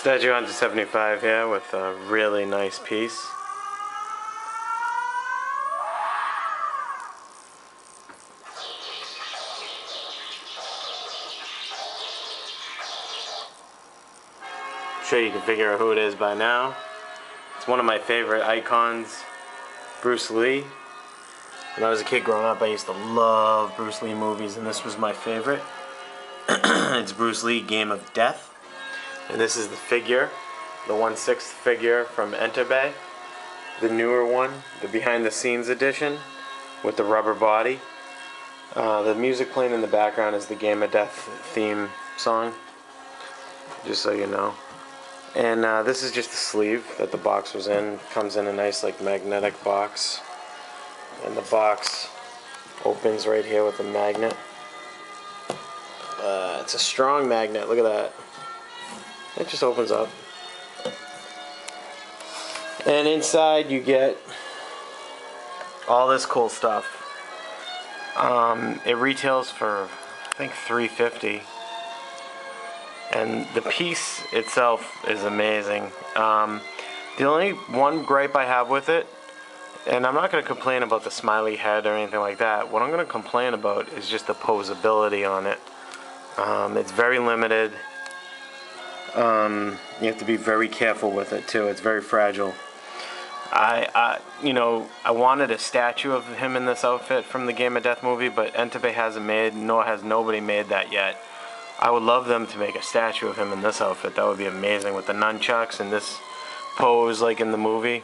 Statue Hunter 75 here with a really nice piece. I'm sure you can figure out who it is by now. It's one of my favorite icons, Bruce Lee. When I was a kid growing up, I used to love Bruce Lee movies, and this was my favorite. It's Bruce Lee, Game of Death. And this is the figure, the 1/6 figure from Enterbay. The newer one, the behind the scenes edition with the rubber body. The music playing in the background is the Game of Death theme song, just so you know. And this is just the sleeve that the box was in. Comes in a nice like magnetic box. And the box opens right here with a magnet. It's a strong magnet, look at that. It just opens up. And inside you get all this cool stuff. It retails for I think $3.50. And the piece itself is amazing. The only one gripe I have with it, and I'm not going to complain about the smiley head or anything like that. What I'm going to complain about is just the poseability on it. It's very limited. You have to be very careful with it too. It's very fragile. I wanted a statue of him in this outfit from the Game of Death movie, but Enterbay hasn't made, nor has nobody made that yet. I would love them to make a statue of him in this outfit. That would be amazing with the nunchucks and this pose like in the movie.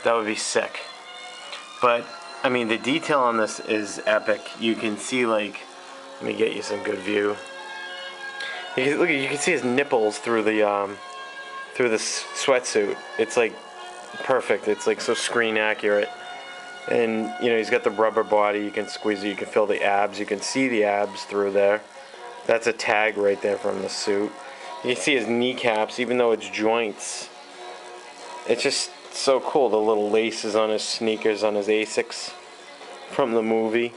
That would be sick. But I mean, the detail on this is epic. You can see, like, let me get you some good view. You can see his nipples through the sweatsuit. It's like perfect. It's like so screen accurate. And he's got the rubber body. You can squeeze it. You can feel the abs. You can see the abs through there. That's a tag right there from the suit. You can see his kneecaps, even though it's joints. It's just so cool. The little laces on his sneakers, on his Asics from the movie.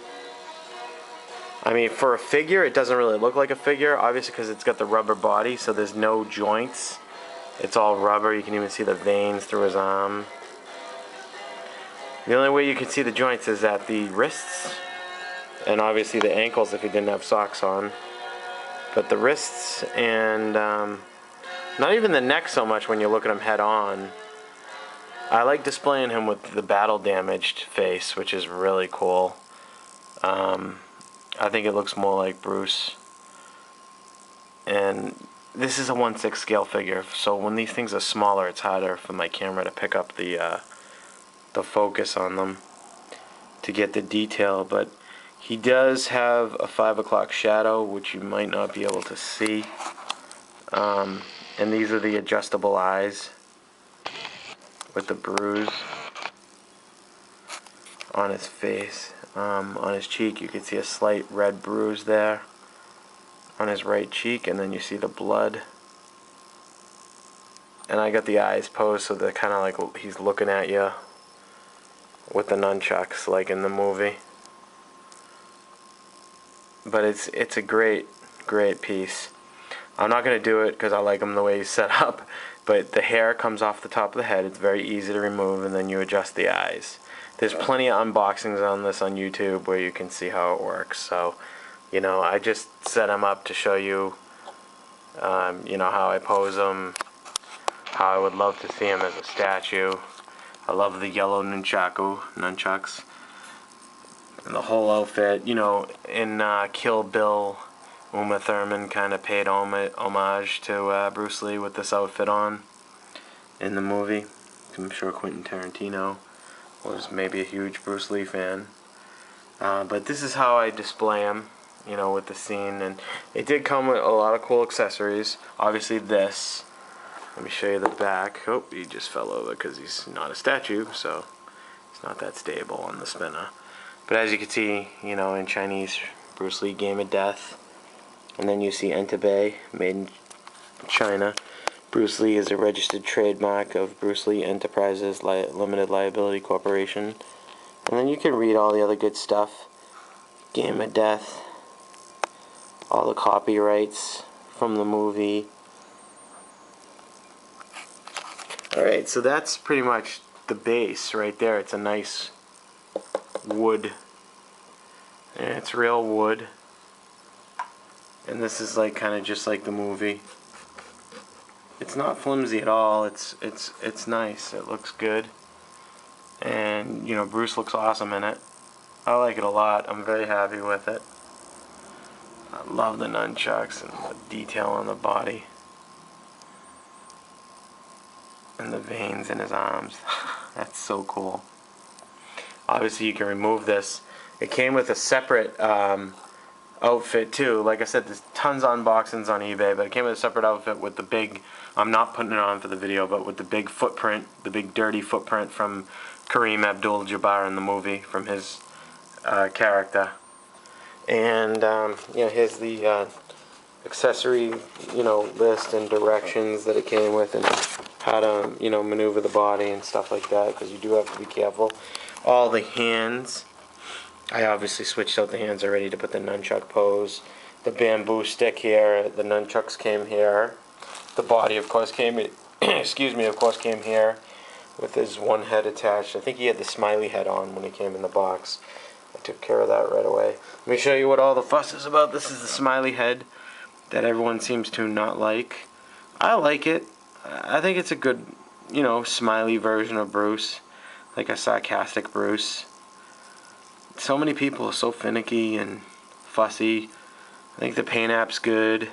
I mean, for a figure, it doesn't really look like a figure, obviously, because it's got the rubber body, so there's no joints. It's all rubber. You can even see the veins through his arm. The only way you can see the joints is at the wrists, and obviously the ankles if he didn't have socks on. But the wrists and not even the neck so much when you look at him head on. I like displaying him with the battle damaged face, which is really cool. I think it looks more like Bruce. And this is a 1/6 scale figure, so when these things are smaller, it's harder for my camera to pick up the focus on them to get the detail. But he does have a 5 o'clock shadow, which you might not be able to see. And these are the adjustable eyes with the bruise on his face. On his cheek you can see a slight red bruise there on his right cheek, and then you see the blood. And I got the eyes posed so they're kind of like he's looking at you with the nunchucks like in the movie. But it's a great piece. I'm not going to do it because I like him the way he's set up, but the hair comes off the top of the head. It's very easy to remove, and then you adjust the eyes. There's plenty of unboxings on this on YouTube where you can see how it works. So, I just set him up to show you, how I pose him, how I would love to see him as a statue. I love the yellow nunchucks. And the whole outfit, in Kill Bill, Uma Thurman kind of paid homage to Bruce Lee with this outfit on in the movie. I'm sure Quentin Tarantino was maybe a huge Bruce Lee fan. But this is how I display him, with the scene. And it did come with a lot of cool accessories. Obviously this. Let me show you the back. Oh, he just fell over because he's not a statue, so it's not that stable on the spinner. But as you can see, in Chinese, Bruce Lee, Game of Death. And then you see Enterbay, made in China. Bruce Lee is a registered trademark of Bruce Lee Enterprises Limited Liability Corporation. And then you can read all the other good stuff. Game of Death. All the copyrights from the movie. Alright, so that's pretty much the base right there. It's a nice wood. And it's real wood. And this is like kind of just like the movie. It's not flimsy at all. It's nice. It looks good. And you know, Bruce looks awesome in it. I like it a lot. I'm very happy with it. I love the nunchucks and the detail on the body. And the veins in his arms. That's so cool. Obviously you can remove this. It came with a separate outfit too. Like I said, there's tons of unboxings on eBay, but it came with a separate outfit with the big, I'm not putting it on for the video, but with the big footprint, the big dirty footprint from Kareem Abdul-Jabbar in the movie, from his character. And you know, here's the accessory, you know, list and directions that it came with, and how to, you know, maneuver the body and stuff like that, because you do have to be careful. All the hands, I obviously switched out the hands already to put the nunchuck pose. The bamboo stick here, the nunchucks came here. The body, of course, came, excuse me, of course, came here with his one head attached. I think he had the smiley head on when he came in the box. I took care of that right away. Let me show you what all the fuss is about. This is the smiley head that everyone seems to not like. I like it. I think it's a good, you know, smiley version of Bruce. Like a sarcastic Bruce. So many people are so finicky and fussy. I think the paint app's good.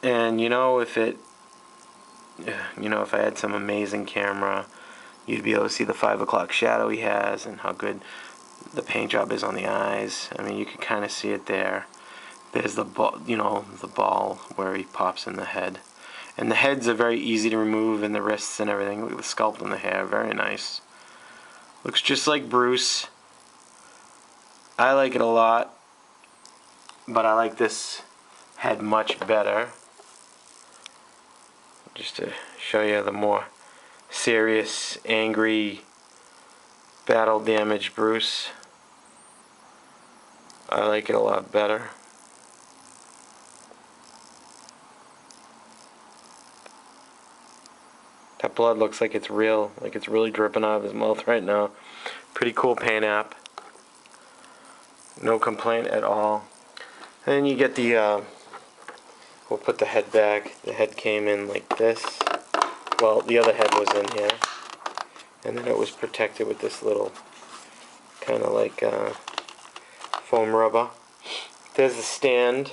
And you know, if I had some amazing camera, you'd be able to see the 5 o'clock shadow he has and how good the paint job is on the eyes. I mean, you can kind of see it there. There's the ball, you know, the ball where he pops in the head. And the heads are very easy to remove, and the wrists and everything. Look at the sculpt on the hair, very nice. Looks just like Bruce. I like it a lot, but I like this head much better. Just to show you the more serious, angry, battle-damaged Bruce. I like it a lot better. That blood looks like it's real, like it's really dripping out of his mouth right now. Pretty cool paint app. No complaint at all. And then you get the, we'll put the head back. The head came in like this. Well, the other head was in here. And then it was protected with this little kind of like foam rubber. There's the stand.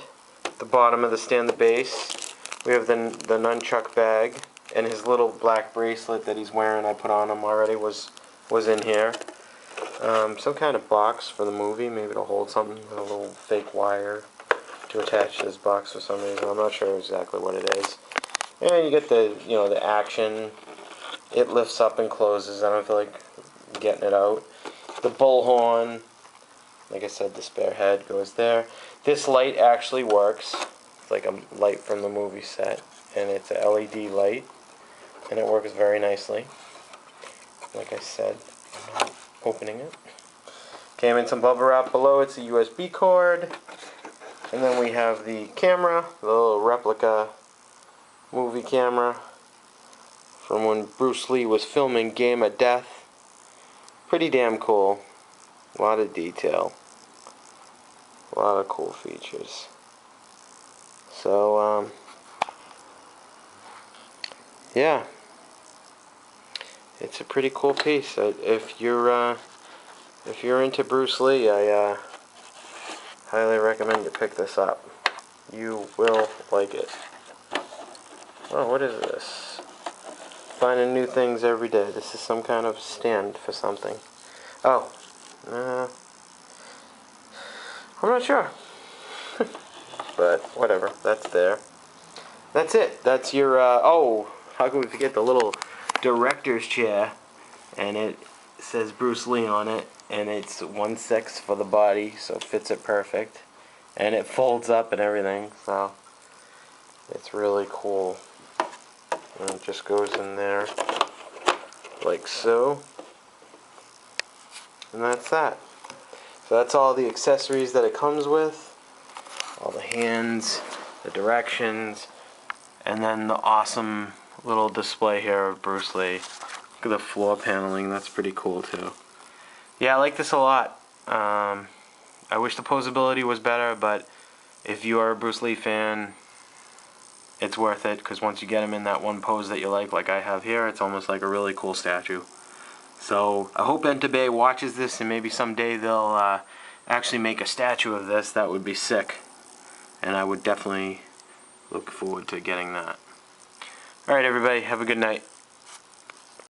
The bottom of the stand, the base. We have the nunchuck bag. And his little black bracelet that he's wearing, I put on him already, was in here. Some kind of box for the movie, maybe to hold something, a little fake wire to attach to this box for some reason. I'm not sure exactly what it is. And you get the, you know, the action. It lifts up and closes. I don't feel like getting it out. The bullhorn, like I said, the spare head goes there. This light actually works. It's like a light from the movie set, and it's a LED light. And it works very nicely. Like I said, I'm not opening it. Came in some bubble wrap below. It's a USB cord. And then we have the camera, the little replica movie camera from when Bruce Lee was filming Game of Death. Pretty damn cool. A lot of detail. A lot of cool features. So, yeah. It's a pretty cool piece. If you're into Bruce Lee, I highly recommend you pick this up. You will like it. Oh, what is this? Finding new things every day. This is some kind of stand for something. Oh, I'm not sure. But whatever. That's there. That's it. That's your. Oh, how can we forget the little director's chair, and it says Bruce Lee on it, and it's 1/6 for the body, so it fits it perfect, and it folds up and everything, so it's really cool. And it just goes in there like so, and that's that. So that's all the accessories that it comes with, all the hands, the directions, and then the awesome little display here of Bruce Lee. Look at the floor paneling, that's pretty cool too. Yeah, I like this a lot. I wish the poseability was better, but if you are a Bruce Lee fan, it's worth it, because once you get him in that one pose that you like I have here, it's almost like a really cool statue. So I hope Enterbay watches this, and maybe someday they'll actually make a statue of this. That would be sick, and I would definitely look forward to getting that. Alright everybody, have a good night.